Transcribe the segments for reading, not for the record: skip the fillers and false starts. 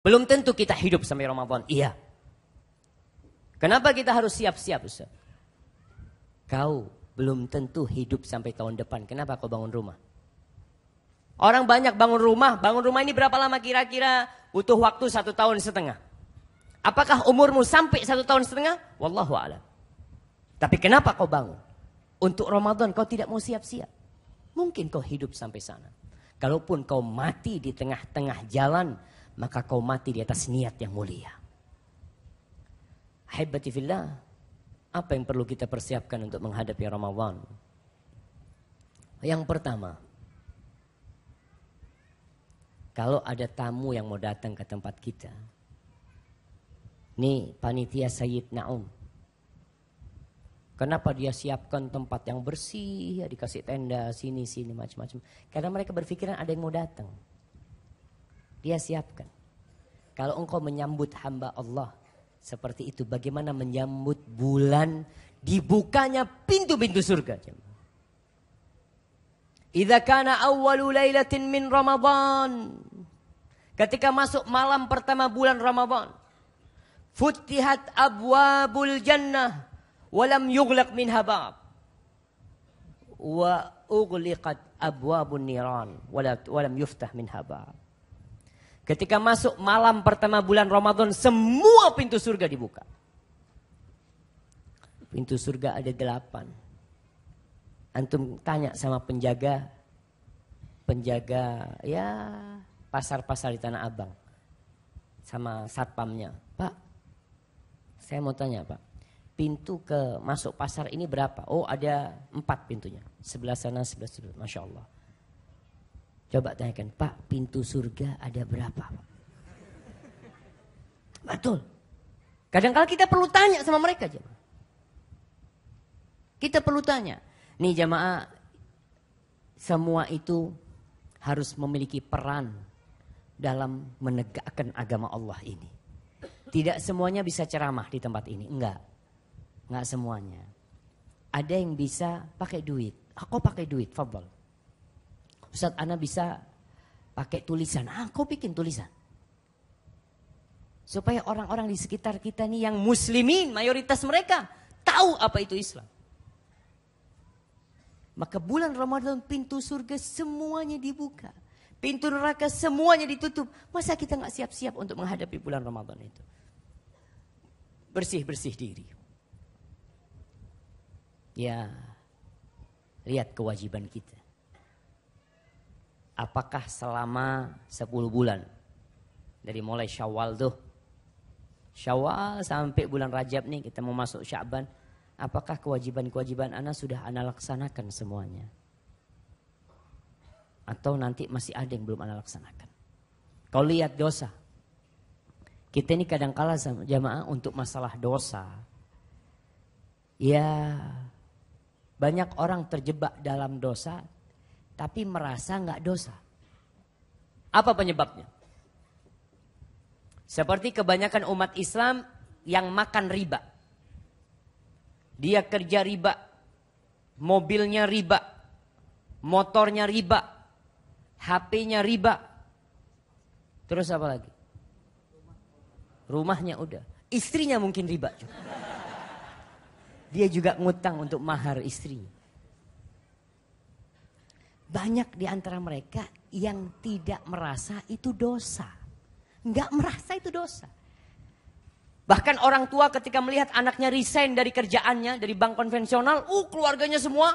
Belum tentu kita hidup sampai Ramadan. Iya. Kenapa kita harus siap-siap, Ustaz? Kau belum tentu hidup sampai tahun depan. Kenapa kau bangun rumah? Orang banyak bangun rumah. Bangun rumah ini berapa lama kira-kira? Butuh waktu 1,5 tahun. Apakah umurmu sampai 1,5 tahun? Wallahu a'lam. Tapi kenapa kau bangun? Untuk Ramadan kau tidak mau siap-siap. Mungkin kau hidup sampai sana. Kalaupun kau mati di tengah-tengah jalan, maka kau mati di atas niat yang mulia. Ahibbati fillah, apa yang perlu kita persiapkan untuk menghadapi Ramadan? Yang pertama, kalau ada tamu yang mau datang ke tempat kita, nih panitia Sayyid Naum, kenapa dia siapkan tempat yang bersih, ya dikasih tenda sini macam-macam. Karena mereka berpikiran ada yang mau datang. Dia siapkan. Kalau engkau menyambut hamba Allah seperti itu, bagaimana menyambut bulan dibukanya pintu-pintu surga? Idza kana awwalu lailatin min Ramadan. Ketika masuk malam pertama bulan Ramadan, futihat abwabul jannah wa lam yughlaq minha bab. Wa ughliqat abwabun niran wa lam yuftah minha bab. Ketika masuk malam pertama bulan Ramadan, semua pintu surga dibuka. Pintu surga ada 8. Antum tanya sama penjaga ya pasar-pasar di Tanah Abang. Sama satpamnya. Pak, saya mau tanya Pak. Pintu ke masuk pasar ini berapa? Oh ada 4 pintunya. Sebelah sana, sebelah sana. Masya Allah. Coba tanyakan, Pak, pintu surga ada berapa? Pak? Betul. Kadang-kadang kita perlu tanya sama mereka. Jemaah. Kita perlu tanya. Nih jemaah, semua itu harus memiliki peran dalam menegakkan agama Allah ini. Tidak semuanya bisa ceramah di tempat ini. Enggak semuanya. Ada yang bisa pakai duit. Aku pakai duit, fadhal. Ustaz, ana bisa pakai tulisan. Kau bikin tulisan. Supaya orang-orang di sekitar kita nih yang muslimin, mayoritas mereka tahu apa itu Islam. Maka bulan Ramadan pintu surga semuanya dibuka. Pintu neraka semuanya ditutup. Masa kita nggak siap-siap untuk menghadapi bulan Ramadan itu? Bersih-bersih diri. Ya, lihat kewajiban kita. Apakah selama 10 bulan dari mulai Syawal tuh, Syawal sampai bulan Rajab nih kita mau masuk Sya'ban, apakah kewajiban-kewajiban ana sudah ana laksanakan semuanya? Atau nanti masih ada yang belum ana laksanakan? Kau lihat dosa. Kita ini kadang-kala sama jamaah untuk masalah dosa. Ya, banyak orang terjebak dalam dosa tapi merasa nggak dosa. Apa penyebabnya? Seperti kebanyakan umat Islam yang makan riba. Dia kerja riba, mobilnya riba, motornya riba, HP-nya riba. Terus apa lagi? Rumahnya udah. Istrinya mungkin riba juga. Dia juga ngutang untuk mahar istrinya. Banyak di antara mereka yang tidak merasa itu dosa. Enggak merasa itu dosa. Bahkan orang tua ketika melihat anaknya resign dari kerjaannya, dari bank konvensional, keluarganya semua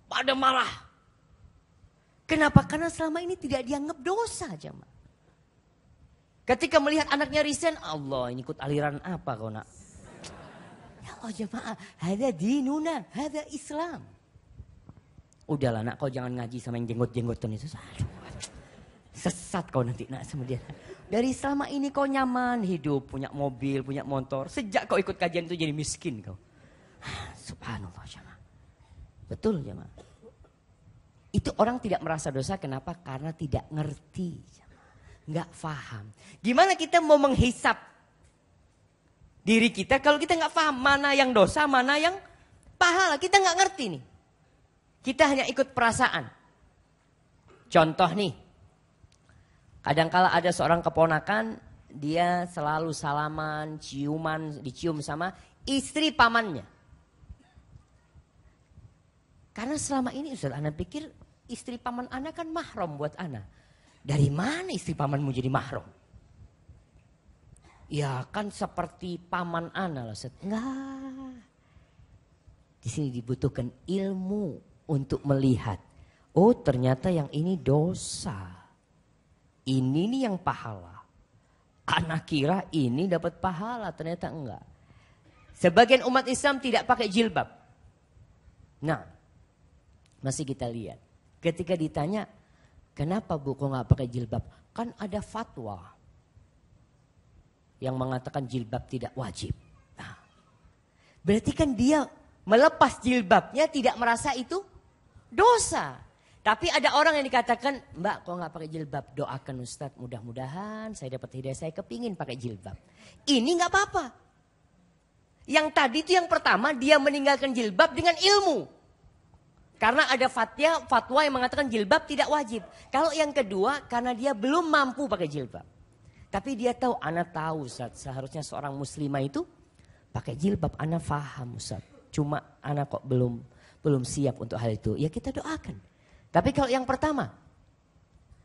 pada marah. Kenapa? Karena selama ini tidak dianggap dosa, jemaah. Ketika melihat anaknya resign, Allah ini ikut aliran apa kau nak? Ya Allah jemaah, hada dinuna, hada Islam. Udahlah nak, kau jangan ngaji sama yang jenggot-jenggotan itu. Aduh, sesat kau nanti nak sama dia. Dari selama ini kau nyaman hidup, punya mobil, punya motor. Sejak kau ikut kajian itu jadi miskin kau. Subhanallah jemaah. Betul jemaah. Itu orang tidak merasa dosa, kenapa? Karena tidak ngerti. Nggak paham. Gimana kita mau menghisap diri kita kalau kita nggak paham mana yang dosa, mana yang pahala. Kita nggak ngerti nih. Kita hanya ikut perasaan. Contoh nih. Kadangkala ada seorang keponakan, dia selalu salaman, ciuman, dicium sama istri pamannya. Karena selama ini Ustaz, ana pikir istri paman ana kan mahram buat ana. Dari mana istri pamanmu jadi mahram? Ya kan seperti paman ana lah Ustaz. Enggak. Di sini dibutuhkan ilmu untuk melihat. Oh ternyata yang ini dosa. Ini nih yang pahala. Anak kira ini dapat pahala, ternyata enggak. Sebagian umat Islam tidak pakai jilbab. Nah, masih kita lihat. Ketika ditanya, kenapa bu kok nggak pakai jilbab? Kan ada fatwa yang mengatakan jilbab tidak wajib. Nah, berarti kan dia melepas jilbabnya tidak merasa itu dosa. Tapi ada orang yang dikatakan, mbak kok nggak pakai jilbab? Doakan Ustadz, mudah-mudahan saya dapat hidayah, saya kepingin pakai jilbab. Ini nggak apa-apa. Yang tadi itu yang pertama, dia meninggalkan jilbab dengan ilmu. Karena ada fatwa yang mengatakan jilbab tidak wajib. Kalau yang kedua, karena dia belum mampu pakai jilbab. Tapi dia tahu, anak tahu Ustadz, seharusnya seorang muslimah itu pakai jilbab. Anak faham Ustadz, cuma anak kok belum siap untuk hal itu. Ya kita doakan. Tapi kalau yang pertama,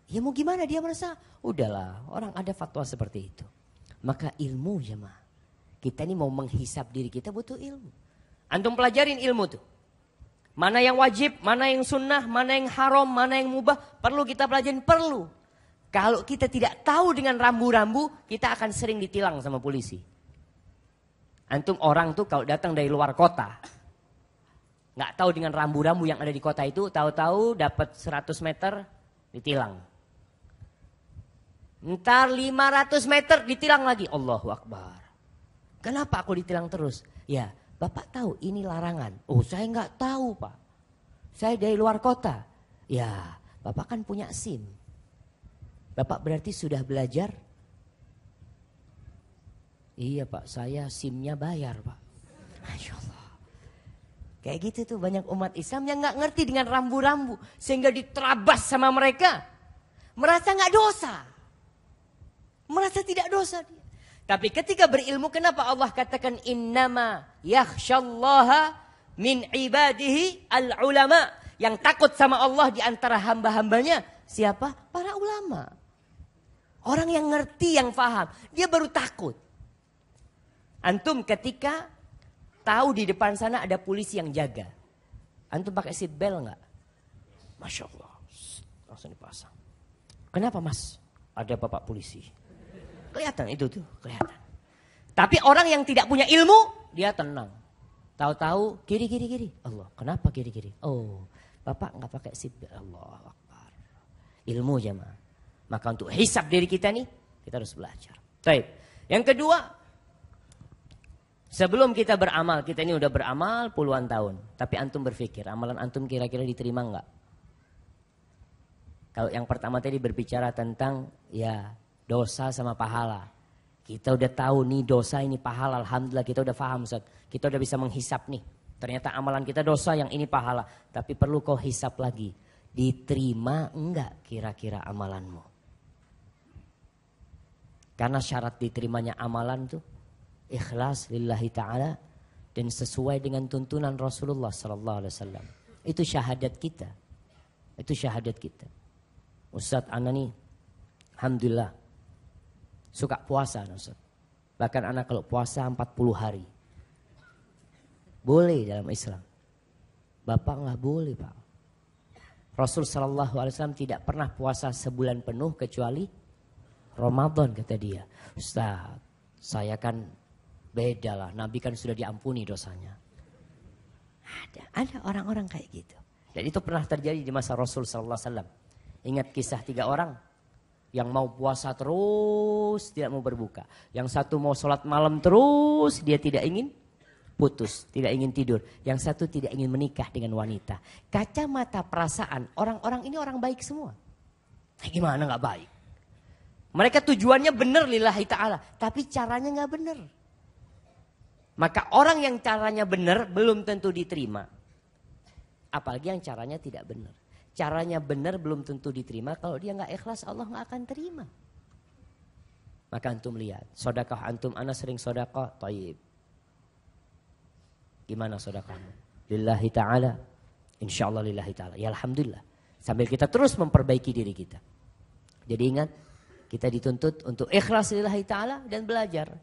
ya mau gimana, dia merasa, udahlah orang ada fatwa seperti itu. Maka ilmu jemaah. Kita ini mau menghisap diri kita butuh ilmu. Antum pelajarin ilmu tuh. Mana yang wajib, mana yang sunnah, mana yang haram, mana yang mubah. Perlu kita pelajarin, perlu. Kalau kita tidak tahu dengan rambu-rambu, kita akan sering ditilang sama polisi. Antum orang tuh kalau datang dari luar kota, nggak tahu dengan rambu-rambu yang ada di kota itu, tahu-tahu dapat 100 meter ditilang. Ntar 500 meter ditilang lagi. Allahu Akbar. Kenapa aku ditilang terus? Ya, Bapak tahu ini larangan. Oh, saya nggak tahu Pak. Saya dari luar kota. Ya, Bapak kan punya SIM. Bapak berarti sudah belajar? Iya Pak, saya SIM-nya bayar Pak. Masya Allah. Kayak gitu tuh banyak umat Islam yang gak ngerti dengan rambu-rambu. Sehingga diterabas sama mereka. Merasa gak dosa. Merasa tidak dosa dia. Tapi ketika berilmu, kenapa Allah katakan innama yakhshallaha min ibadihi al-ulama. Yang takut sama Allah di antara hamba-hambanya. Siapa? Para ulama. Orang yang ngerti, yang paham. Dia baru takut. Antum ketika tahu di depan sana ada polisi yang jaga. Antum pakai seat belt enggak? Masya Allah. Langsung dipasang. Kenapa mas? Ada bapak polisi. Kelihatan itu tuh, kelihatan. Tapi orang yang tidak punya ilmu, dia tenang. Tahu-tahu kiri. Allah, kenapa kiri? Oh, bapak enggak pakai seat belt. Allah Akbar. Ilmu jemaah. Maka untuk hisab diri kita nih, kita harus belajar. Baik. Yang kedua, sebelum kita beramal, kita ini udah beramal puluhan tahun. Tapi antum berpikir, amalan antum kira-kira diterima enggak? Kalau yang pertama tadi berbicara tentang ya dosa sama pahala. Kita udah tahu nih dosa ini pahala, alhamdulillah kita udah paham Ustaz. Kita udah bisa menghisap nih. Ternyata amalan kita dosa, yang ini pahala. Tapi perlu kau hisap lagi. Diterima enggak kira-kira amalanmu? Karena syarat diterimanya amalan tuh ikhlas lillahi ta'ala dan sesuai dengan tuntunan Rasulullah sallallahu alaihi wasallam. Itu syahadat kita. Itu syahadat kita. Ustaz ana nih alhamdulillah suka puasa Ustaz. Bahkan ana kalau puasa 40 hari. Boleh dalam Islam. Bapak enggak boleh, Pak. Rasul sallallahu alaihi wasallam tidak pernah puasa sebulan penuh kecuali Ramadan, kata dia. Ustaz, saya kan beda lah. Nabi kan sudah diampuni dosanya. Ada orang-orang kayak gitu. Dan itu pernah terjadi di masa Rasul sallallahu alaihi wasallam. Ingat kisah 3 orang yang mau puasa terus tidak mau berbuka. Yang satu mau sholat malam terus dia tidak ingin putus, tidak ingin tidur. Yang satu tidak ingin menikah dengan wanita. Kacamata perasaan orang-orang ini orang baik semua. Gimana nggak baik? Mereka tujuannya benar lillahi ta'ala. Tapi caranya gak benar. Maka orang yang caranya benar belum tentu diterima. Apalagi yang caranya tidak benar. caranya benar belum tentu diterima. Kalau dia nggak ikhlas, Allah nggak akan terima. Maka antum lihat, sedekah antum, ana sering sedekah, thayyib. Gimana sedekahmu? Lillahi ta'ala. Insyaallah lillahi ta'ala. Ya alhamdulillah. Sambil kita terus memperbaiki diri kita. Jadi ingat, kita dituntut untuk ikhlas lillahi ta'ala dan belajar.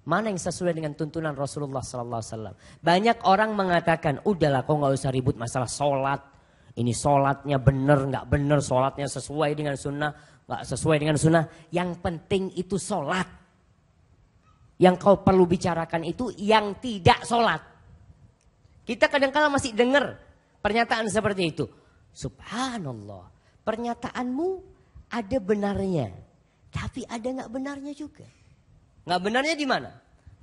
Mana yang sesuai dengan tuntunan Rasulullah SAW. Banyak orang mengatakan, udahlah kau gak usah ribut masalah sholat. Ini sholatnya benar, gak benar, sholatnya sesuai dengan sunnah, gak sesuai dengan sunnah. Yang penting itu sholat. Yang kau perlu bicarakan itu yang tidak sholat. Kita kadang-kadang masih dengar pernyataan seperti itu. Subhanallah, pernyataanmu ada benarnya, tapi ada nggak benarnya juga. Nggak benarnya di mana?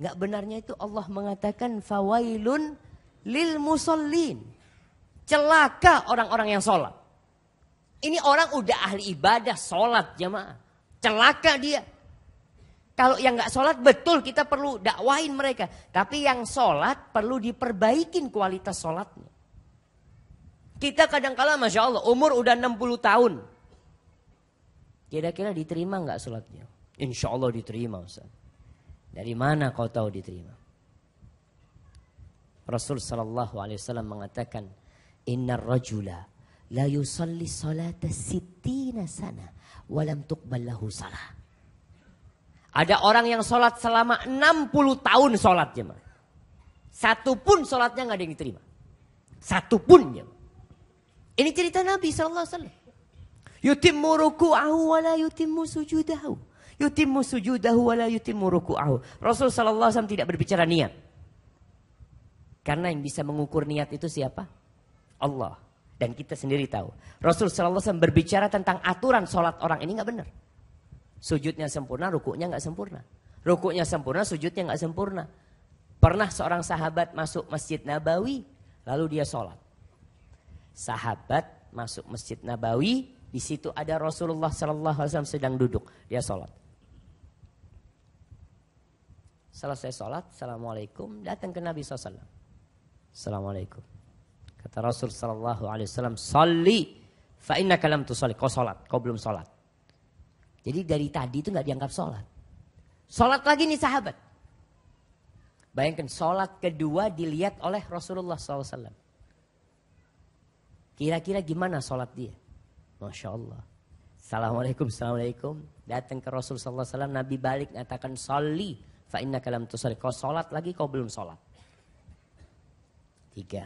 Nggak benarnya itu Allah mengatakan fawailun lil musallin. Celaka orang-orang yang sholat. Ini orang udah ahli ibadah, sholat jamaah. Celaka dia. Kalau yang nggak sholat betul kita perlu dakwain mereka. Tapi yang sholat perlu diperbaikin kualitas sholatnya. Kita kadang-kala Masya Allah umur udah 60 tahun. Kira-kira diterima nggak sholatnya? Insya Allah diterima Ustaz. Dari mana kau tahu diterima? Rasul sallallahu alaihi wasallam mengatakan, "Innar rajula la yusalli salata 60 sana wa lam tuqbal lahu salah." Ada orang yang sholat selama 60 tahun sholat jemaah. Satu pun sholatnya nggak ada yang diterima. Satu pun jemaah. Ini cerita Nabi SAW. Yutimmu ruku'ahu wa la yutimmu sujudahu. Yutimmu sujudahu wa la yutimmu ruku'ahu. Rasul SAW tidak berbicara niat. Karena yang bisa mengukur niat itu siapa? Allah. Dan kita sendiri tahu. Rasul SAW berbicara tentang aturan sholat orang ini gak benar. Sujudnya sempurna, rukuknya gak sempurna. Rukuknya sempurna, sujudnya gak sempurna. Pernah seorang sahabat masuk Masjid Nabawi, lalu dia sholat. Sahabat masuk Masjid Nabawi, di situ ada Rasulullah SAW sedang duduk, dia sholat. Selesai sholat, Assalamualaikum, datang ke Nabi SAW. Assalamualaikum. Kata Rasul SAW, Salli, fa innaka lam tusalli. Kau sholat, kau belum sholat. Jadi dari tadi itu gak dianggap sholat. Sholat lagi nih sahabat. Bayangkan sholat kedua dilihat oleh Rasulullah SAW. Kira-kira gimana sholat dia? Masya Allah. Assalamualaikum, Assalamualaikum. Datang ke Rasul SAW, Nabi balik mengatakan, Salli, fa innaka lam tusalli. Kau sholat lagi, kau belum sholat. 3.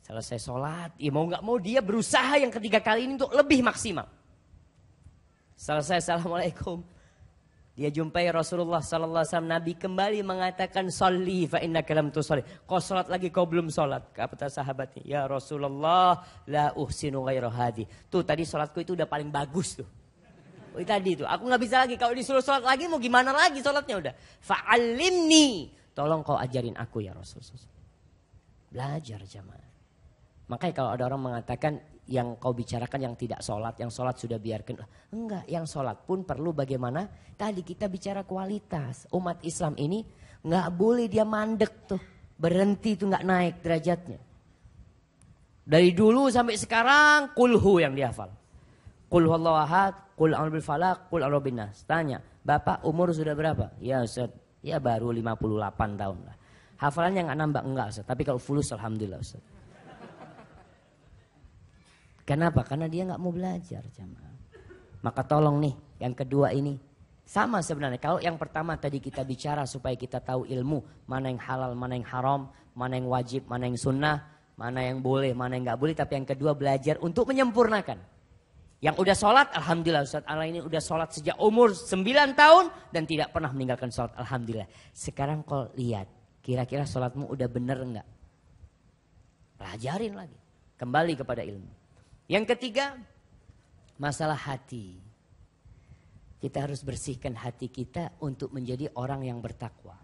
Selesai sholat, ya mau gak mau dia berusaha yang ketiga kali ini untuk lebih maksimal. Selesai, Assalamualaikum. Dia jumpai Rasulullah SAW, Nabi kembali mengatakan, Salli fa innaka lam tusalli. Kau sholat lagi, kau belum sholat. Kata sahabatnya, ya Rasulullah, la uhsinu ghairu hadi. Tuh tadi sholatku itu udah paling bagus tuh. Oh, tadi tuh, aku gak bisa lagi. Kalau disuruh sholat lagi mau gimana lagi sholatnya udah. Fa'alimni. Tolong kau ajarin aku ya Rasulullah. Belajar jamaah. Makanya kalau ada orang mengatakan yang kau bicarakan yang tidak sholat, yang sholat sudah biarkan. Enggak, yang sholat pun perlu bagaimana? Tadi kita bicara kualitas. Umat Islam ini nggak boleh dia mandek tuh. Berhenti tuh nggak naik derajatnya. Dari dulu sampai sekarang kulhu yang dihafal. Qul huwallahu ahad, qul a'udzu bil falaq, qul a'udzu bin nas. Tanya, Bapak umur sudah berapa? Ya Ustaz, ya baru 58 tahun lah. Hafalannya nggak nambah enggak Ustaz, tapi kalau fulus alhamdulillah Ustaz. Kenapa? Karena dia nggak mau belajar jamaah. Maka tolong nih, yang kedua ini sama sebenarnya. Kalau yang pertama tadi kita bicara supaya kita tahu ilmu mana yang halal, mana yang haram, mana yang wajib, mana yang sunnah, mana yang boleh, mana yang nggak boleh. Tapi yang kedua belajar untuk menyempurnakan. Yang udah sholat, alhamdulillah Ustaz Allah ini udah sholat sejak umur 9 tahun dan tidak pernah meninggalkan sholat, alhamdulillah. Sekarang kau lihat, kira-kira sholatmu udah bener nggak? Pelajarin lagi, kembali kepada ilmu. Yang ketiga, masalah hati. Kita harus bersihkan hati kita untuk menjadi orang yang bertakwa.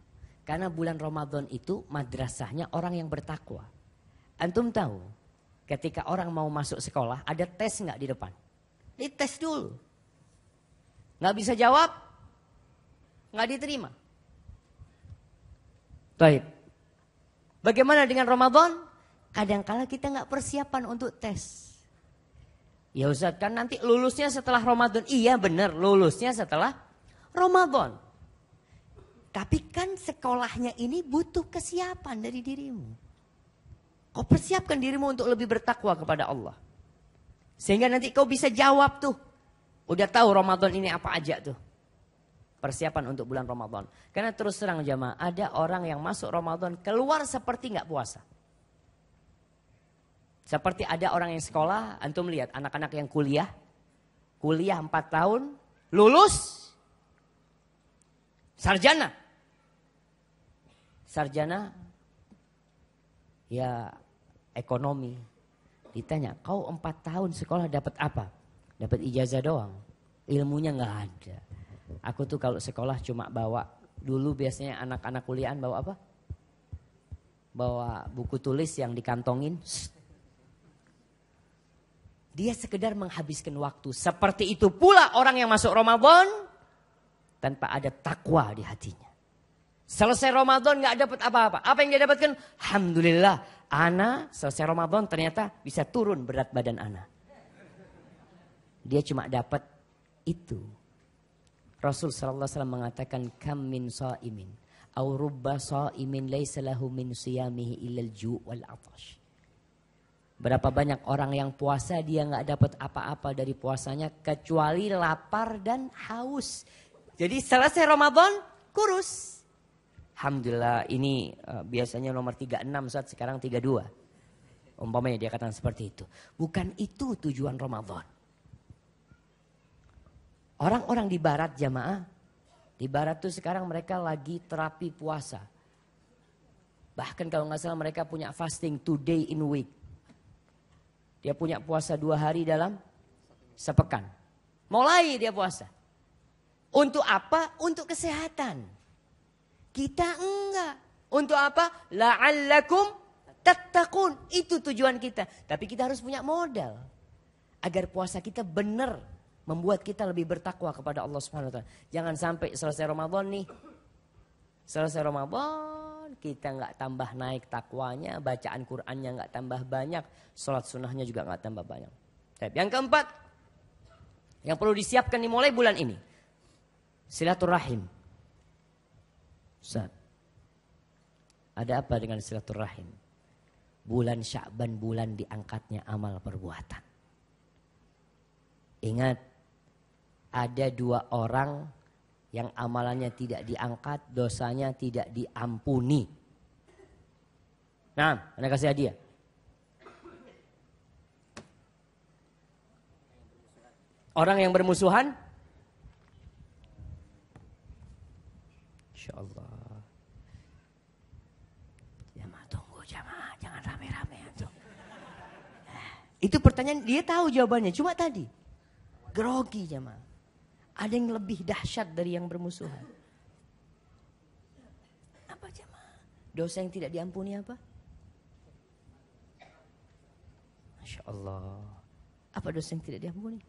Karena bulan Ramadan itu madrasahnya orang yang bertakwa. Antum tahu, ketika orang mau masuk sekolah ada tes nggak di depan? Dites dulu. Nggak bisa jawab, nggak diterima. Baik. Bagaimana dengan Ramadan? Kadangkala kita nggak persiapan untuk tes. Ya Ustaz, kan nanti lulusnya setelah Ramadan. Iya benar, lulusnya setelah Ramadan. Tapi kan sekolahnya ini butuh kesiapan dari dirimu. Kau persiapkan dirimu untuk lebih bertakwa kepada Allah. Sehingga nanti kau bisa jawab tuh. Udah tahu Ramadan ini apa aja tuh. Persiapan untuk bulan Ramadan. Karena terus terang jamaah, ada orang yang masuk Ramadan keluar seperti nggak puasa. Seperti ada orang yang sekolah, antum lihat anak-anak yang kuliah 4 tahun, lulus, sarjana. Sarjana, ya ekonomi. Ditanya, kau 4 tahun sekolah dapat apa? Dapat ijazah doang, ilmunya nggak ada. Aku tuh kalau sekolah cuma bawa, dulu biasanya anak-anak kuliahan bawa apa? Bawa buku tulis yang dikantongin. Dia sekedar menghabiskan waktu. Seperti itu pula orang yang masuk Ramadan tanpa ada takwa di hatinya. Selesai Ramadan gak dapat apa-apa. Apa yang dia dapatkan? Alhamdulillah, ana selesai Ramadan ternyata bisa turun berat badan ana. Dia cuma dapat itu. Rasul sallallahu alaihi wasallam mengatakan kam min shaimin aw rubba shaimin laisa lahu min siyamihi illal ju' wal 'atash. Berapa banyak orang yang puasa dia nggak dapat apa-apa dari puasanya kecuali lapar dan haus. Jadi selesai Ramadan kurus. Alhamdulillah ini biasanya nomor 36 saat sekarang 32. Umpamanya dia katakan seperti itu. Bukan itu tujuan Ramadan. Orang-orang di barat jamaah. Di barat tuh sekarang mereka lagi terapi puasa. Bahkan kalau nggak salah mereka punya fasting 2 day in week. Dia punya puasa 2 hari dalam sepekan. Mulai dia puasa. Untuk apa? Untuk kesehatan. Kita enggak. Untuk apa? La'allakum tattaqun. Itu tujuan kita. Tapi kita harus punya modal. Agar puasa kita benar. Membuat kita lebih bertakwa kepada Allah Subhanahu wa taala. Jangan sampai selesai Ramadan nih. Selesai Ramadan kita nggak tambah naik takwanya, bacaan Qur'annya nggak tambah banyak, sholat sunnahnya juga nggak tambah banyak. Yang keempat, yang perlu disiapkan dimulai bulan ini, silaturahim. Ustaz, ada apa dengan silaturahim? Bulan Sya'ban bulan diangkatnya amal perbuatan. Ingat, ada 2 orang yang amalannya tidak diangkat, dosanya tidak diampuni. Nah, Anda kasih hadiah. Orang yang bermusuhan. Insya Allah. Jamaah tunggu jamaah, jangan rame-rame. Itu pertanyaan dia tahu jawabannya, cuma tadi. Grogi jamaah. Ada yang lebih dahsyat dari yang bermusuhan. Apa jemaah? Dosa yang tidak diampuni apa? Masya Allah. Apa dosa yang tidak diampuni?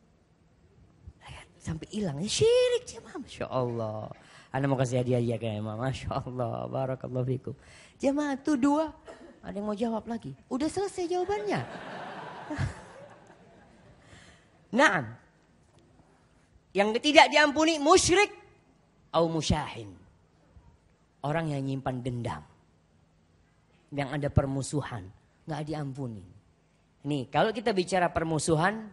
Sampai hilang. Syirik jemaah. Masya Allah. Anda mau kasih hadiah ya kayak Imam. Masya Allah. Barakallahu fikum. Jemaah itu 2. Ada yang mau jawab lagi? Udah selesai jawabannya. Naam. Yang tidak diampuni musyrik atau musyahin. Orang yang nyimpan dendam. Yang ada permusuhan. Nggak diampuni. Nih kalau kita bicara permusuhan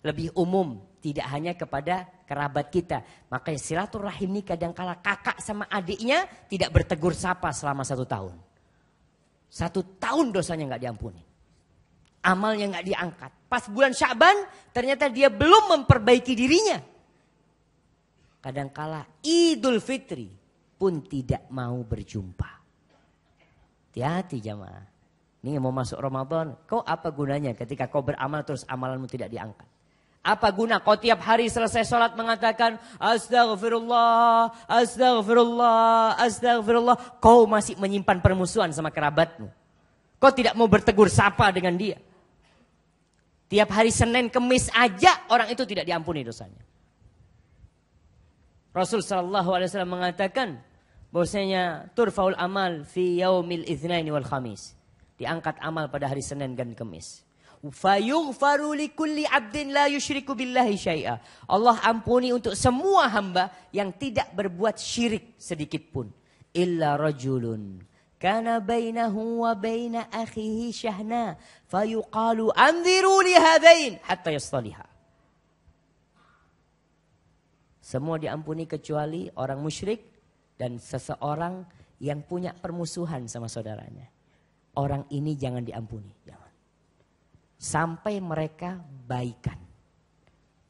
lebih umum. Tidak hanya kepada kerabat kita. Makanya silaturahim ini kadangkala kakak sama adiknya tidak bertegur sapa selama 1 tahun. 1 tahun dosanya nggak diampuni. Amalnya nggak diangkat. Pas bulan Sya'ban ternyata dia belum memperbaiki dirinya. Kadangkala Idul Fitri pun tidak mau berjumpa. Hati-hati jamaah. Ini mau masuk Ramadan, kau apa gunanya ketika kau beramal terus amalanmu tidak diangkat? Apa guna kau tiap hari selesai sholat mengatakan Astaghfirullah, Astaghfirullah, Astaghfirullah. Kau masih menyimpan permusuhan sama kerabatmu. Kau tidak mau bertegur sapa dengan dia. Tiap hari Senin Kemis aja orang itu tidak diampuni dosanya. Rasul sallallahu alaihi wasallam mengatakan bahwasanya turfaul amal fi yaumil itsnaini wal khamis. diangkat amal pada hari Senin dan Kamis. Fayughfaru likulli 'abdin la yusyriku billahi syai'a. Allah ampuni untuk semua hamba yang tidak berbuat syirik sedikit pun. Illa rajulun kana bainahu wa baina akhihi syahna fayuqalu anziru li hadain hatta yastaliha. Semua diampuni kecuali orang musyrik dan seseorang yang punya permusuhan sama saudaranya. Orang ini jangan diampuni, jangan. Sampai mereka baikan.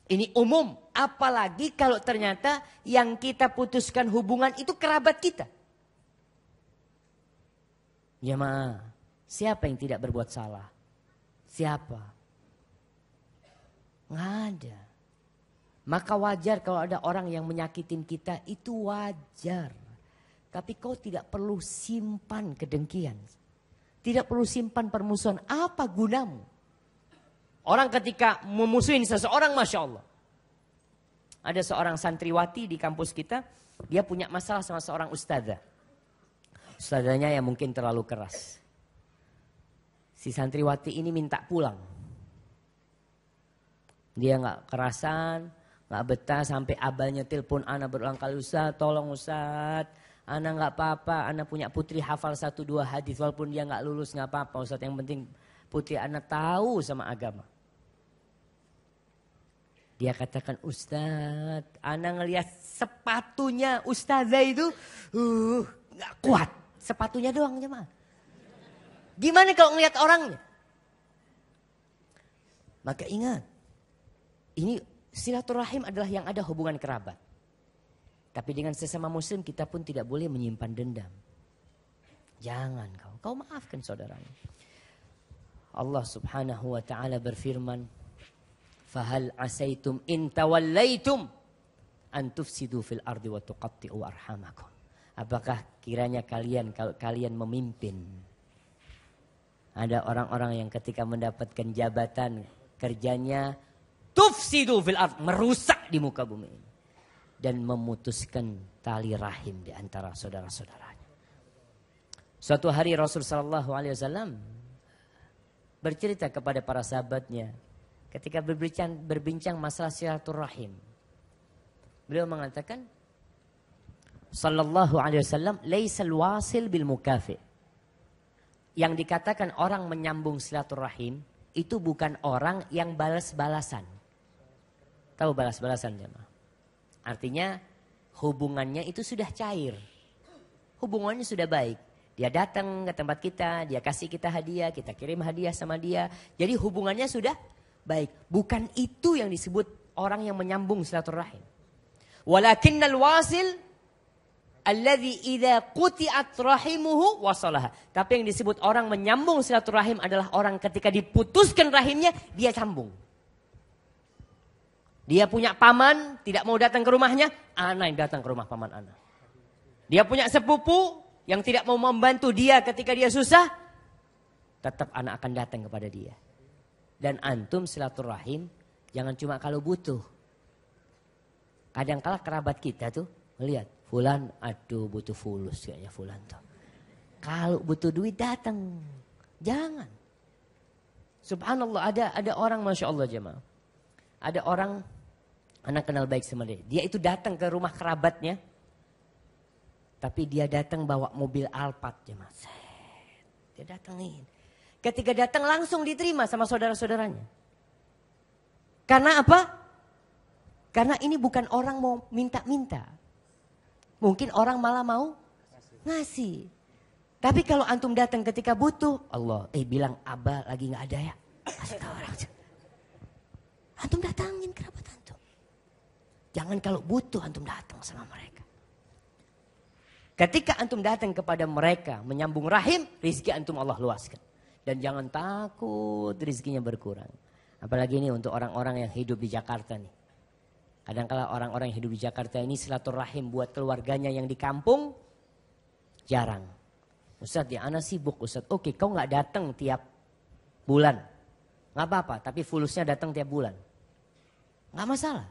Ini umum, apalagi kalau ternyata yang kita putuskan hubungan itu kerabat kita. Jemaah, siapa yang tidak berbuat salah? Siapa? Nggak ada. Maka wajar kalau ada orang yang menyakitin kita, itu wajar. Tapi kau tidak perlu simpan kedengkian. Tidak perlu simpan permusuhan. Apa gunamu? Orang ketika memusuhin seseorang, Masya Allah. Ada seorang santriwati di kampus kita, dia punya masalah sama seorang ustadzah. Ustadzahnya yang mungkin terlalu keras. Si santriwati ini minta pulang. Dia gak kerasan, gak betah sampai abalnya telepon ana berulang kali, Ustaz, tolong Ustaz. Ana gak apa-apa, ana punya putri hafal 1-2 hadis walaupun dia gak lulus gak apa-apa Ustaz. Yang penting putri ana tahu sama agama. Dia katakan, Ustaz, ana ngelihat sepatunya ustazah itu gak kuat. Sepatunya doang jemaah. Gimana kalau ngelihat orangnya? Maka ingat, ini silaturahim adalah yang ada hubungan kerabat. Tapi dengan sesama muslim kita pun tidak boleh menyimpan dendam. Jangan kau maafkan saudaranya. Allah subhanahu wa ta'ala berfirman, Fahal asaitum in tawallaitum an tufsidu fil ardi wa tuqatti'u arhamakum. Apakah kiranya kalian kalau kalian memimpin, ada orang-orang yang ketika mendapatkan jabatan kerjanya tufsidu fil ard, merusak di muka bumi ini dan memutuskan tali rahim di antara saudara-saudaranya. Suatu hari Rasul sallallahu alaihi wasallam bercerita kepada para sahabatnya ketika berbincang masalah silaturahim. Beliau mengatakan sallallahu alaihi wasallam laisal wasil bil mukafi. Yang dikatakan orang menyambung silaturahim itu bukan orang yang balas-balasan. Tahu balas-balasan jemaah? Artinya hubungannya itu sudah cair. Hubungannya sudah baik. Dia datang ke tempat kita, dia kasih kita hadiah, kita kirim hadiah sama dia. Jadi hubungannya sudah baik. Bukan itu yang disebut orang yang menyambung silaturahim. Walakinnal wasil alladzi idza quti'at rahimuhu wasalaha. Tapi yang disebut orang menyambung silaturahim adalah orang ketika diputuskan rahimnya dia sambung. Dia punya paman, tidak mau datang ke rumahnya, ana yang datang ke rumah paman ana. Dia punya sepupu yang tidak mau membantu dia ketika dia susah, tetap ana akan datang kepada dia. Dan antum silaturahim jangan cuma kalau butuh. Kadang-kala kerabat kita tuh melihat fulan, aduh butuh fulus kayaknya fulan tuh. Kalau butuh duit datang. Jangan. Subhanallah ada orang Masya Allah jemaah. Ada orang anak kenal baik sama dia. Dia itu datang ke rumah kerabatnya. Tapi dia datang bawa mobil Alphard jemaah. Dia datangin. Ketika datang langsung diterima sama saudara-saudaranya. Karena apa? Karena ini bukan orang mau minta-minta. Mungkin orang malah mau ngasih. Tapi kalau antum datang ketika butuh, Allah, bilang Abah lagi nggak ada ya. Kasih tahu orang. Antum datangin kerabat antum. Jangan kalau butuh antum datang sama mereka. Ketika antum datang kepada mereka menyambung rahim, rizki antum Allah luaskan. Dan jangan takut rizkinya berkurang. Apalagi ini untuk orang-orang yang hidup di Jakarta nih. Kadang-kala orang-orang yang hidup di Jakarta ini silaturahim buat keluarganya yang di kampung jarang. Ustaz ya ana sibuk Ustaz. Oke kau gak datang tiap bulan. Gak apa-apa tapi fulusnya datang tiap bulan. Gak masalah.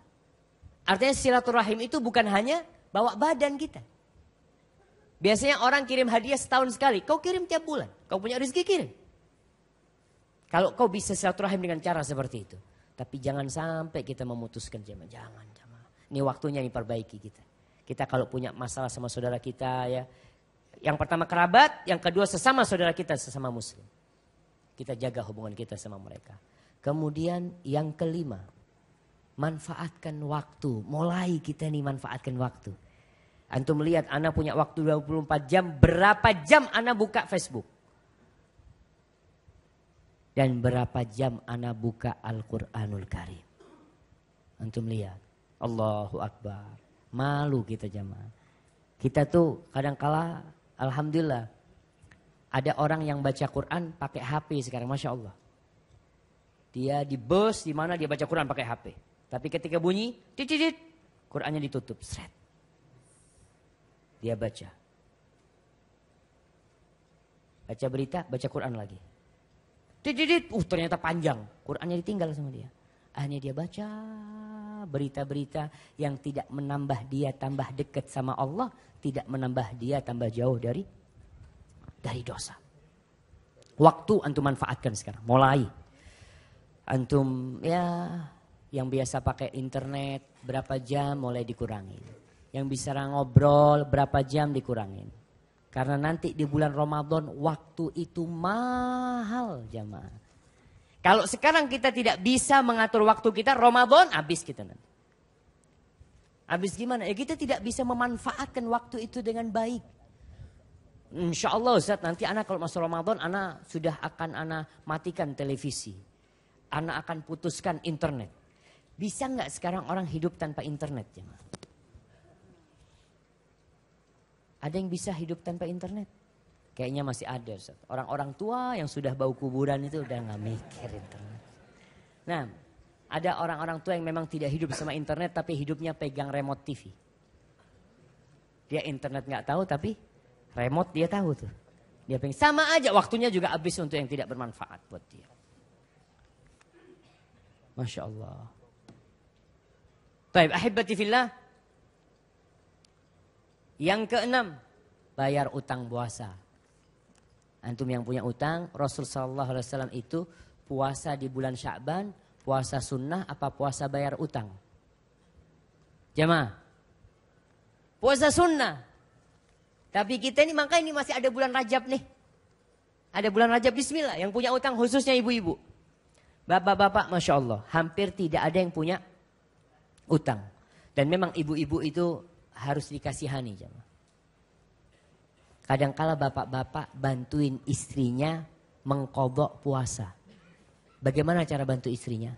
Artinya silaturahim itu bukan hanya bawa badan kita. Biasanya orang kirim hadiah setahun sekali. Kau kirim tiap bulan. Kau punya rezeki kirim. Kalau kau bisa silaturahim dengan cara seperti itu. Tapi jangan sampai kita memutuskan jamaah. Jangan jamaah. Ini waktunya diperbaiki kita. Kita kalau punya masalah sama saudara kita ya. Yang pertama kerabat, yang kedua sesama saudara kita, sesama muslim. Kita jaga hubungan kita sama mereka. Kemudian yang kelima, manfaatkan waktu. Mulai kita nih manfaatkan waktu. Antum melihat anak punya waktu 24 jam, berapa jam anak buka Facebook? Dan berapa jam anak buka Al-Quranul Karim? Antum lihat, Allahu Akbar. Malu kita jamaah. Kita tuh kadang-kala, alhamdulillah, ada orang yang baca Quran pakai HP sekarang, Masya Allah. Dia di bus, di mana dia baca Quran pakai HP. Tapi ketika bunyi, titit, Qurannya ditutup, seret. Dia baca. Baca berita, baca Quran lagi. Titit, ternyata panjang. Qurannya ditinggal sama dia. Akhirnya dia baca berita-berita yang tidak menambah dia tambah dekat sama Allah. Tidak menambah dia tambah jauh dari dosa. Waktu antum manfaatkan sekarang. Mulai. Antum ya yang biasa pakai internet berapa jam mulai dikurangin. Yang bisa ngobrol berapa jam dikurangin. Karena nanti di bulan Ramadan waktu itu mahal jamaah. Kalau sekarang kita tidak bisa mengatur waktu kita, Ramadan habis kita nanti. Habis gimana? Ya kita tidak bisa memanfaatkan waktu itu dengan baik. Insya Allah Ustaz, nanti anak kalau masuk Ramadan, anak sudah akan anak matikan televisi. Anak akan putuskan internet. Bisa nggak sekarang orang hidup tanpa internet? Jemaah? Ada yang bisa hidup tanpa internet? Kayaknya masih ada Ustaz. Orang-orang tua yang sudah bau kuburan itu udah nggak mikir internet. Nah, ada orang-orang tua yang memang tidak hidup sama internet tapi hidupnya pegang remote TV. Dia internet nggak tahu tapi remote dia tahu tuh. Dia pengen sama aja waktunya juga habis untuk yang tidak bermanfaat buat dia. Masya Allah. Baik, ahibati fillah. Yang keenam, bayar utang puasa. Antum yang punya utang, Rasul sallallahu alaihi wasallam itu puasa di bulan Sya'ban, puasa sunnah apa puasa bayar utang? Jemaah. Puasa sunnah. Tapi kita ini makanya ini masih ada bulan Rajab nih. Ada bulan Rajab, bismillah. Yang punya utang khususnya ibu-ibu. Bapak-bapak, Masya Allah. Hampir tidak ada yang punya utang. Dan memang ibu-ibu itu harus dikasihani. Jemaah. Kadangkala bapak-bapak bantuin istrinya mengqadha puasa. Bagaimana cara bantu istrinya?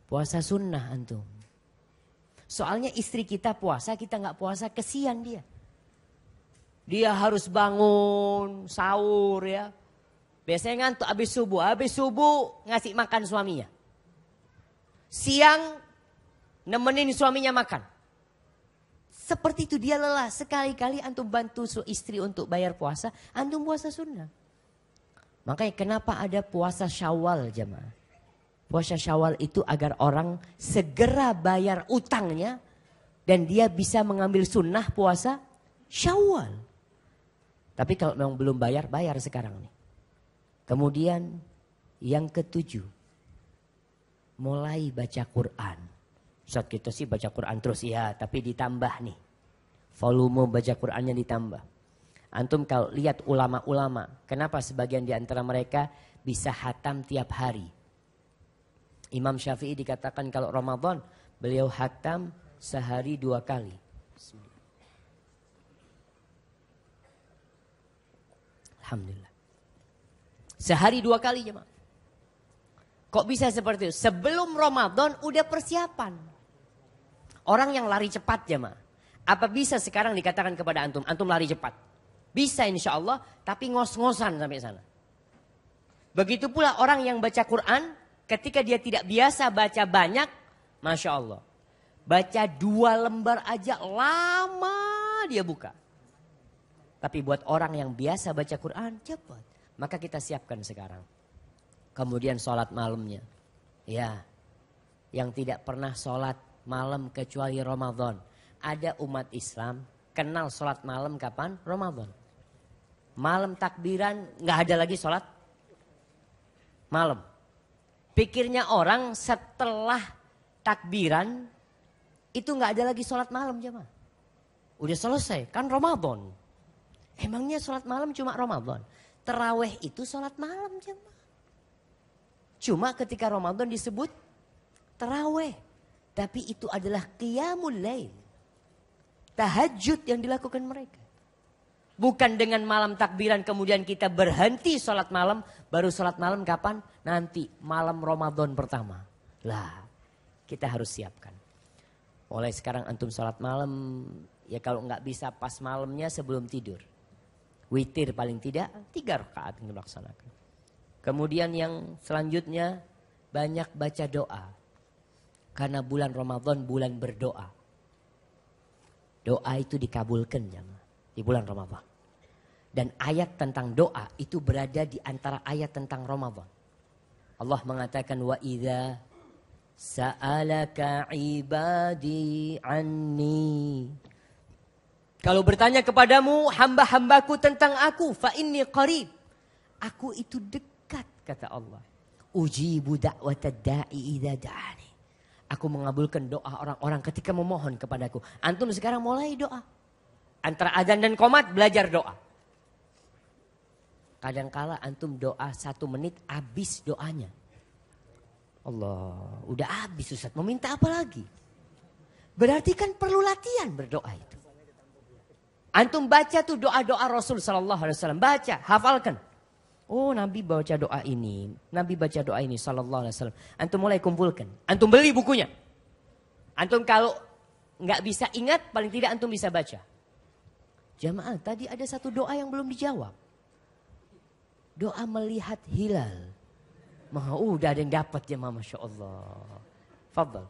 Puasa sunnah antum. Soalnya istri kita puasa, kita nggak puasa, kesian dia. Dia harus bangun, sahur ya. Biasanya ngantuk habis subuh ngasih makan suaminya. Siang nemenin suaminya makan. Seperti itu dia lelah. Sekali-kali antum bantu istri untuk bayar puasa, antum puasa sunnah. Makanya kenapa ada puasa Syawal jemaah? Puasa Syawal itu agar orang segera bayar utangnya dan dia bisa mengambil sunnah puasa Syawal. Tapi kalau memang belum bayar, bayar sekarang nih. Kemudian yang ketujuh, mulai baca Quran. Saat kita sih baca Quran terus ya, tapi ditambah nih. Volume baca Qurannya ditambah. Antum kalau lihat ulama-ulama, kenapa sebagian di antara mereka bisa hatam tiap hari? Imam Syafi'i dikatakan kalau Ramadan beliau hatam sehari 2 kali. Alhamdulillah. Sehari 2 kali jemaah. Kok bisa seperti itu? Sebelum Ramadan udah persiapan. Orang yang lari cepat jemaah. Apa bisa sekarang dikatakan kepada antum, antum lari cepat? Bisa insya Allah, tapi ngos-ngosan sampai sana. Begitu pula orang yang baca Quran, ketika dia tidak biasa baca banyak, Masya Allah. Baca 2 lembar aja lama dia buka. Tapi buat orang yang biasa baca Quran, cepat. Maka kita siapkan sekarang. Kemudian sholat malamnya. Ya, yang tidak pernah sholat malam kecuali Ramadan. Ada umat Islam kenal sholat malam kapan? Ramadan. Malam takbiran nggak ada lagi sholat Malam. Pikirnya orang setelah takbiran itu nggak ada lagi sholat malam jemaah. Udah selesai, kan Ramadan. Emangnya sholat malam cuma Ramadan? Taraweh itu sholat malam jemaah. Cuma ketika Ramadan disebut taraweh. Tapi itu adalah qiyamul lail. Tahajud yang dilakukan mereka. Bukan dengan malam takbiran kemudian kita berhenti sholat malam. Baru sholat malam kapan? Nanti malam Ramadan pertama. Lah kita harus siapkan. Mulai sekarang antum sholat malam. Ya kalau nggak bisa pas malamnya sebelum tidur. Witir paling tidak 3 rakaat yang dilaksanakan. Kemudian yang selanjutnya banyak baca doa. Karena bulan Ramadan bulan berdoa. Doa itu dikabulkan jemaah di bulan Ramadan. Dan ayat tentang doa itu berada di antara ayat tentang Ramadan. Allah mengatakan wa idza sa'alaka ibadi anni. Kalau bertanya kepadamu hamba-hambaku tentang aku fa inni qarib. Aku itu dekat kata Allah. Ujibu da'watad da'i idza da'ani. Aku mengabulkan doa orang-orang ketika memohon kepadaku. Antum sekarang mulai doa. Antara azan dan qomat belajar doa. Kadangkala antum doa 1 menit habis doanya. Allah, udah habis Ustaz. Mau minta apa lagi? Berarti kan perlu latihan berdoa itu. Antum baca tuh doa-doa Rasul sallallahu alaihi wasallam. Baca, hafalkan. Oh Nabi baca doa ini. Nabi baca doa ini sallallahu alaihi wasallam. Antum mulai kumpulkan. Antum beli bukunya. Antum kalau nggak bisa ingat paling tidak antum bisa baca. Jamaah tadi ada satu doa yang belum dijawab. Doa melihat hilal. Udah ada yang dapat jamaah Masya Allah. Fadal.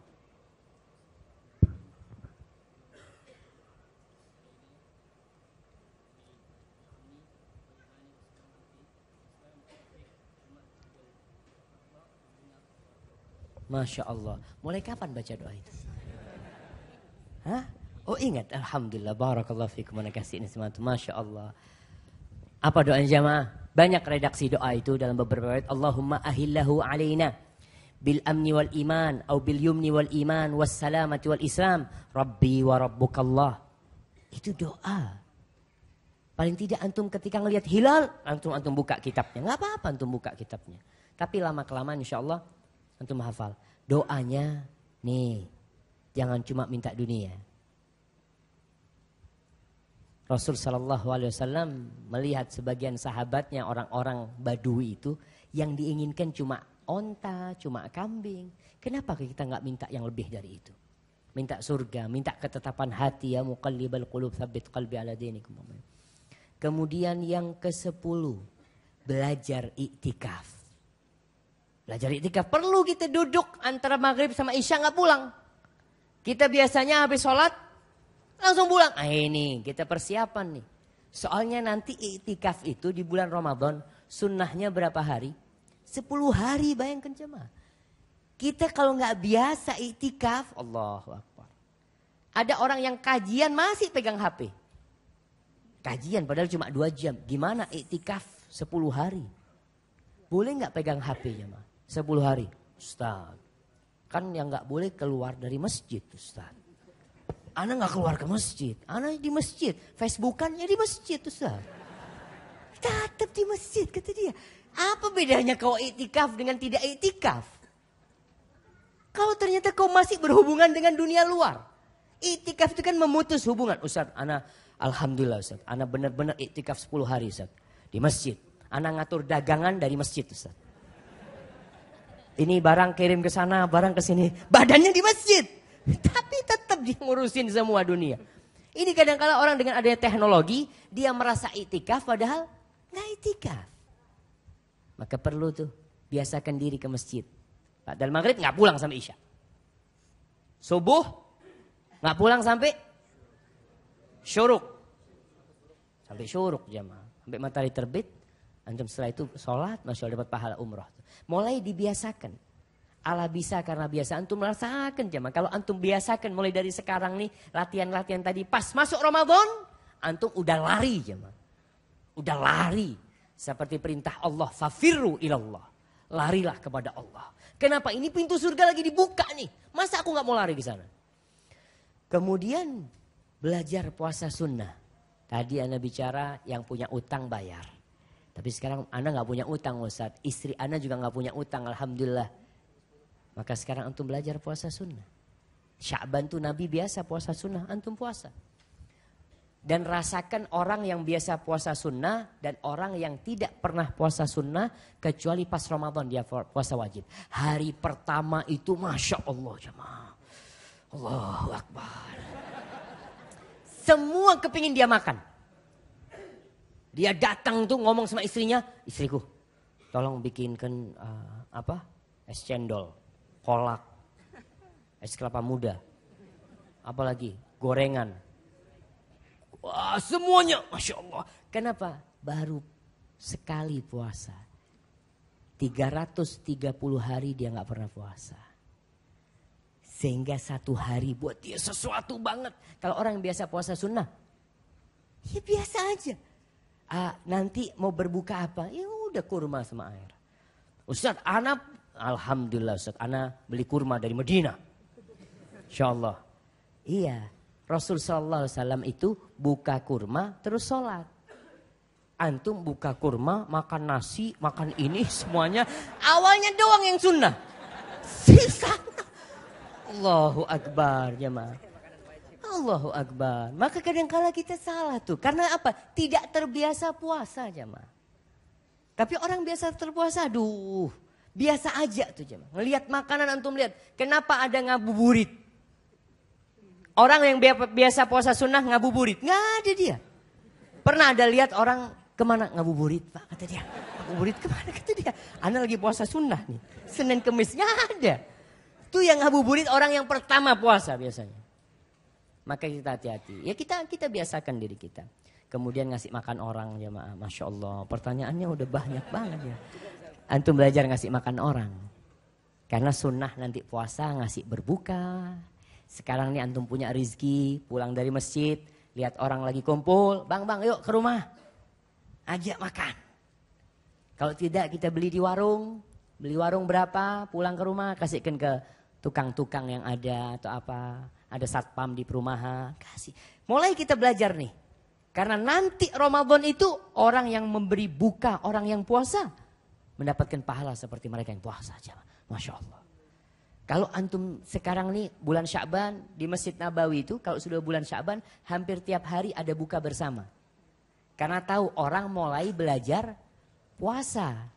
Masya Allah. Mulai kapan baca doa itu? Hah? Oh ingat. Alhamdulillah. Barakallahu fikum. Kasih ini semua. Masya Allah. Apa doa jamaah? Banyak redaksi doa itu dalam beberapa ayat. Allahumma ahillahu alaina. Bil amni wal iman. Atau bil yumni wal iman. Wassalamati wal islam. Rabbi wa rabbukallah. Itu doa. Paling tidak antum ketika ngelihat hilal. Antum buka kitabnya. Nggak apa-apa antum buka kitabnya. Tapi lama-kelamaan insya Allah. Antum hafal. Doanya nih. Jangan cuma minta dunia. Rasul sallallahu alaihi wasallam melihat sebagian sahabatnya orang-orang Badui itu. Yang diinginkan cuma onta, cuma kambing. Kenapa kita nggak minta yang lebih dari itu? Minta surga, minta ketetapan hati ya muqallibal qulub tsabbit qalbi ala dinikum. Kemudian yang ke-10. Belajar iktikaf. Belajar iktikaf perlu kita duduk antara maghrib sama isya nggak pulang. Kita biasanya habis sholat langsung pulang. Ini kita persiapan nih. Soalnya nanti iktikaf itu di bulan Ramadan sunnahnya berapa hari? 10 hari bayangkan jemaah. Kita kalau nggak biasa iktikaf, Allahu Akbar. Ada orang yang kajian masih pegang HP. Kajian padahal cuma 2 jam. Gimana iktikaf 10 hari? Boleh nggak pegang HP jemaah? 10 hari. Ustaz, kan yang gak boleh keluar dari masjid Ustaz. Ana gak keluar ke masjid. Ana di masjid. Facebookannya di masjid Ustaz. Tetap di masjid kata dia. Apa bedanya kau iktikaf dengan tidak iktikaf? Kalau ternyata kau masih berhubungan dengan dunia luar. Iktikaf itu kan memutus hubungan. Ustaz, ana alhamdulillah Ustaz. Ana benar-benar iktikaf 10 hari Ustaz. Di masjid. Ana ngatur dagangan dari masjid Ustaz. Ini barang kirim ke sana, barang ke sini. Badannya di masjid. Tapi tetap dia ngurusin semua dunia. Ini kadang-kala orang dengan adanya teknologi. Dia merasa iktikaf padahal gak iktikaf. Maka perlu tuh biasakan diri ke masjid. Padahal maghrib gak pulang sampai isya. Subuh gak pulang sampai syuruk. Sampai syuruk jamaah. Sampai matahari terbit. Antum setelah itu sholat, Masya Allah dapat pahala umrah. Mulai dibiasakan. Allah bisa karena biasa. Antum merasakan jemaah. Kalau antum biasakan mulai dari sekarang nih. Latihan-latihan tadi pas masuk Ramadan. Antum udah lari jemaah. Udah lari. Seperti perintah Allah. Fafirru ilallah. larilah kepada Allah. Kenapa? Ini pintu surga lagi dibuka nih. Masa aku gak mau lari ke sana? Kemudian belajar puasa sunnah. Tadi Anda bicara yang punya utang bayar. Tapi sekarang Anda gak punya utang Ustaz. Istri Anda juga gak punya utang, alhamdulillah. Maka sekarang antum belajar puasa sunnah. Sya'ban tuh Nabi biasa puasa sunnah, antum puasa. Dan rasakan orang yang biasa puasa sunnah dan orang yang tidak pernah puasa sunnah kecuali pas Ramadan dia puasa wajib. Hari pertama itu Masya Allah jemaah. Allahu Akbar. Semua kepingin dia makan. Dia datang tuh ngomong sama istrinya, istriku tolong bikinkan es cendol, kolak, es kelapa muda, apalagi gorengan. Wah semuanya Masya Allah. Kenapa? Baru sekali puasa. 330 hari dia gak pernah puasa. Sehingga satu hari buat dia sesuatu banget. Kalau orang yang biasa puasa sunnah. Ya biasa aja. Nanti mau berbuka apa? Ya udah kurma sama air. Ustaz ana alhamdulillah Ustaz ana beli kurma dari Madinah. Insya Allah. Iya. Rasul sallallahu alaihi wasallam itu buka kurma terus sholat. Antum buka kurma, makan nasi, makan ini semuanya. Awalnya doang yang sunnah. Sisanya. Allahu Akbar jemaah. Allahu Akbar. Maka kadang-kala kita salah tuh. Karena apa? Tidak terbiasa puasa jemaah. Tapi orang biasa terpuasa, aduh. Biasa aja tuh jemaah. Ngelihat makanan antum lihat. Kenapa ada ngabuburit? Orang yang biasa puasa sunnah ngabuburit. Nggak ada dia. Pernah ada lihat orang kemana ngabuburit Pak? Kata dia. Ngabuburit kemana? Kata dia. Ana lagi puasa sunnah nih. Senin Kemis. Nggak ada. Itu yang ngabuburit orang yang pertama puasa biasanya. Maka kita hati-hati. Ya kita biasakan diri kita. Kemudian ngasih makan orang jemaah. Masya Allah. Pertanyaannya udah banyak banget ya. Antum belajar ngasih makan orang. Karena sunnah nanti puasa ngasih berbuka. Sekarang nih antum punya rizki, pulang dari masjid, lihat orang lagi kumpul, bang yuk ke rumah, ajak makan. Kalau tidak kita beli warung berapa, pulang ke rumah kasihkan ke tukang-tukang yang ada atau apa, ada satpam di perumahan, kasih. Mulai kita belajar nih, karena nanti Ramadan itu orang yang memberi buka, orang yang puasa, mendapatkan pahala seperti mereka yang puasa aja, Masya Allah. Kalau antum sekarang nih bulan Sya'ban di Masjid Nabawi itu kalau sudah bulan Sya'ban hampir tiap hari ada buka bersama. Karena tahu orang mulai belajar puasa.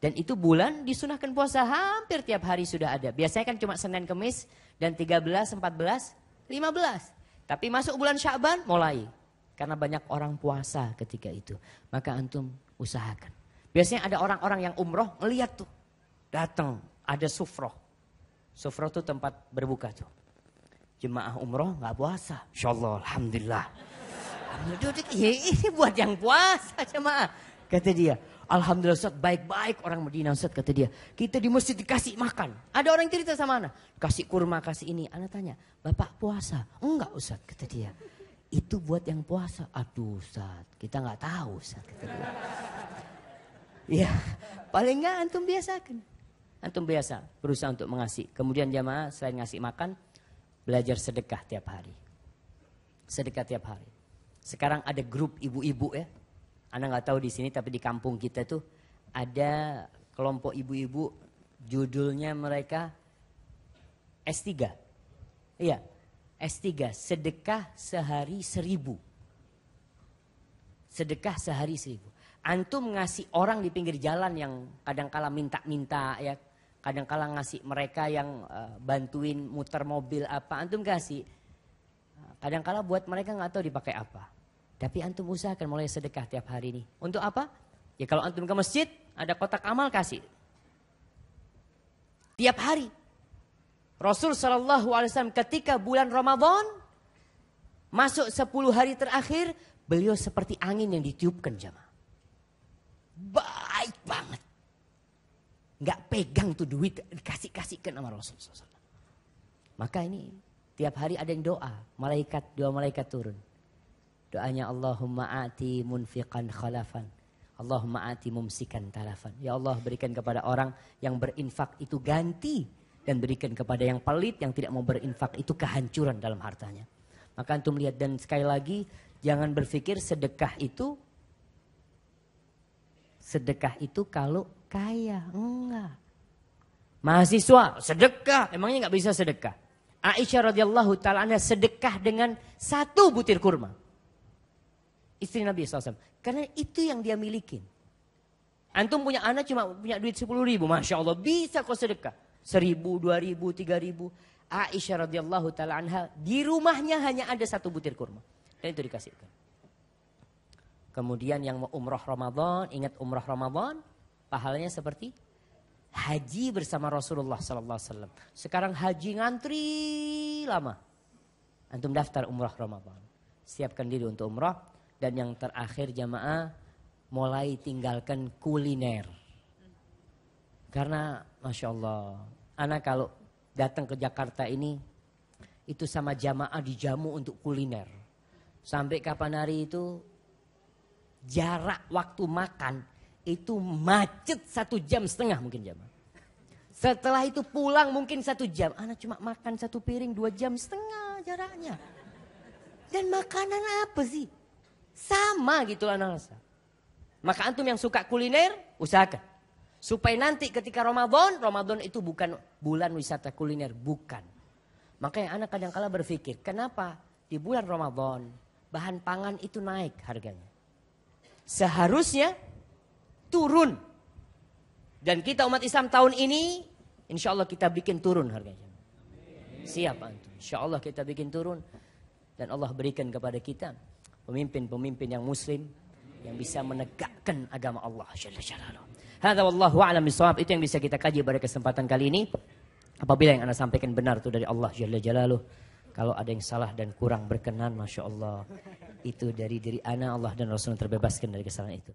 Dan itu bulan disunahkan puasa hampir tiap hari sudah ada. Biasanya kan cuma Senin Kemis dan 13, 14, 15. Tapi masuk bulan Sya'ban mulai. Karena banyak orang puasa ketika itu. Maka antum usahakan. Biasanya ada orang-orang yang umroh ngeliat tuh. Datang ada sufroh. Sufroh itu tempat berbuka tuh. Jemaah umroh gak puasa. Insyaallah, alhamdulillah. Ini buat yang puasa jemaah. Kata dia, alhamdulillah Ustaz baik-baik orang Madinah Ustaz kata dia. Kita di masjid dikasih makan. Ada orang cerita sama anak. Kasih kurma, kasih ini. Anak tanya, Bapak puasa? Enggak Ustaz kata dia. Itu buat yang puasa. Aduh Ustaz, kita gak tahu Ustaz kata dia. Ya, paling gak antum biasakan. Antum biasa berusaha untuk mengasih. Kemudian jamaah selain ngasih makan, belajar sedekah tiap hari. Sedekah tiap hari. Sekarang ada grup ibu-ibu ya. Anda nggak tahu di sini tapi di kampung kita tuh ada kelompok ibu-ibu judulnya mereka S3. Iya, S3. Sedekah sehari 1000. Sedekah sehari 1000. Antum ngasih orang di pinggir jalan yang kadang-kala minta-minta ya. Kadang-kala ngasih mereka yang bantuin muter mobil apa. Antum kasih. Kadang-kala buat mereka gak tahu dipakai apa. Tapi antum usahakan mulai sedekah tiap hari ini. Untuk apa? Ya kalau antum ke masjid ada kotak amal kasih. Tiap hari. Rasul SAW ketika bulan Ramadan. Masuk 10 hari terakhir. Beliau seperti angin yang ditiupkan jamaah. Baik banget. Nggak pegang tuh duit, dikasih-kasihkan sama Rasulullah SAW. Maka ini tiap hari ada yang doa, dua malaikat turun. Doanya Allahumma a'ti munfiqan khalafan. Allahumma ati mumsikan talafan. Ya Allah, berikan kepada orang yang berinfak itu ganti. Dan berikan kepada yang pelit, yang tidak mau berinfak itu kehancuran dalam hartanya. Maka antum lihat, dan sekali lagi jangan berpikir sedekah itu kalau kaya. Enggak. Mahasiswa sedekah, emangnya nggak bisa sedekah? Aisyah radhiyallahu taala anha sedekah dengan 1 butir kurma. Istri Nabi SAW. Karena itu yang dia miliki. Antum punya anak cuma punya duit 10.000. Masya Allah, bisa kok sedekah. 1.000, 2.000, 3.000. Aisyah radhiyallahu taala anha di rumahnya hanya ada 1 butir kurma. Dan itu dikasihkan. Kemudian yang mau umrah Ramadan, ingat umrah Ramadan, pahalanya seperti haji bersama Rasulullah SAW. Sekarang haji ngantri lama. Antum daftar umrah Ramadan. Siapkan diri untuk umrah. Dan yang terakhir jamaah, mulai tinggalkan kuliner. Karena Masya Allah, anak kalau datang ke Jakarta ini, itu sama jamaah dijamu untuk kuliner. Sampai kapan hari itu, jarak waktu makan, itu macet 1,5 jam mungkin jamaah. Setelah itu pulang mungkin 1 jam. Anak cuma makan 1 piring 2,5 jam jaraknya. Dan makanan apa sih? Sama gitu anak rasa. Maka antum yang suka kuliner, usahakan. Supaya nanti ketika Ramadan itu bukan bulan wisata kuliner, bukan. Makanya anak kadang-kala berpikir, kenapa di bulan Ramadan bahan pangan itu naik harganya? Seharusnya turun. Dan kita umat Islam tahun ini, insya Allah kita bikin turun harganya. Siap antum, insya Allah kita bikin turun. Dan Allah berikan kepada kita pemimpin-pemimpin yang muslim yang bisa menegakkan agama Allah Jalla Jalaluhu. Hadza wallahu a'lam bishawab. Itu yang bisa kita kaji pada kesempatan kali ini. Apabila yang Anda sampaikan benar itu dari Allah Jalla Jalaluhu. Kalau ada yang salah dan kurang berkenan, Masya Allah, itu dari diri ana, Allah dan Rasul terbebaskan dari kesalahan itu.